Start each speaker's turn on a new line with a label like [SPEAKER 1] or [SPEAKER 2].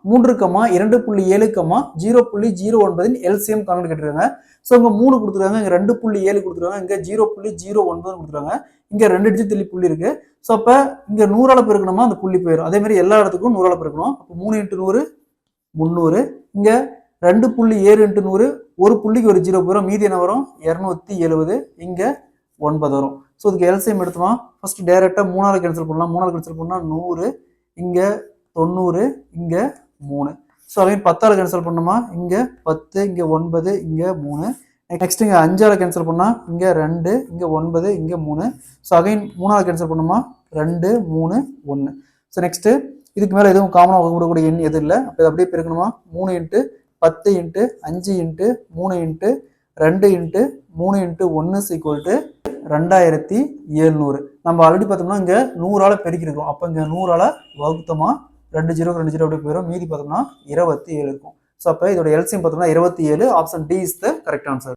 [SPEAKER 1] 3, 2.7, 0.09 LCM கணக்கு கேட்டிருக்காங்க. So இங்கே 3 கொடுத்துருக்காங்க, இங்கே 2.7 கொடுத்துருக்காங்க, இங்கே 0.09 கொடுத்துருக்காங்க, இங்கே 2 டிஜிட் தள்ளி புள்ளி இருக்கு. ஸோ அப்போ இங்கே 100ஆல் பெருக்கணுமா அந்த புள்ளி போயிடும். அதே மாதிரி எல்லா இடத்துக்கும் 100ஆல் பெருக்கணும். அப்போ 3 × 100 300. இங்கே 2.7 × 100 ஒரு புள்ளிக்கு ஒரு 0 போயிடும். மீதி என்ன வரும்? 270. இங்கே 9 வரும். ஸோ இதுக்கு எல்சிஎம் எடுத்தோமா ஃபர்ஸ்ட் டைரெக்டாக 3ஆல் கேன்சல் பண்ணலாம். 3ஆல் கேன்சல் பண்ணால் 100, இங்கே 90, இங்கே 3. ஸோ அகைன் 10ஆல் கேன்சல் பண்ணோமா இங்கே 10, இங்கே 9, இங்கே 3. நெக்ஸ்ட் இங்கே 5ஆல் கேன்சல் பண்ணால் இங்கே 2, இங்கே 9, இங்கே 3. ஸோ அகைன் 3ஆல் கேன்சல் பண்ணோமா 2, 3, 1. ஸோ நெக்ஸ்ட்டு இதுக்கு மேலே எதுவும் காமனாக வகுக்கக்கூடிய எண் எதுவும் இல்லை. அப்போ இதை அப்படியே பெருக்கணுமா 3 × 10 × 5 × 3 × 2 × 3 × 1 = 2700. நம்ம ஆல்ரெடி பார்த்தோம்னா இங்கே 100ஆல் பெருக்கிருக்கோம். அப்போ இங்கே 100ஆல் வகுத்தோமா 2 0 2 0 அப்படியே போயிடும். மீதி பார்த்தோம்னா 27 இருக்கும். ஸோ அப்போ இதோட எல்சிஎம் பார்த்தோம்னா 27. Option D is the correct answer.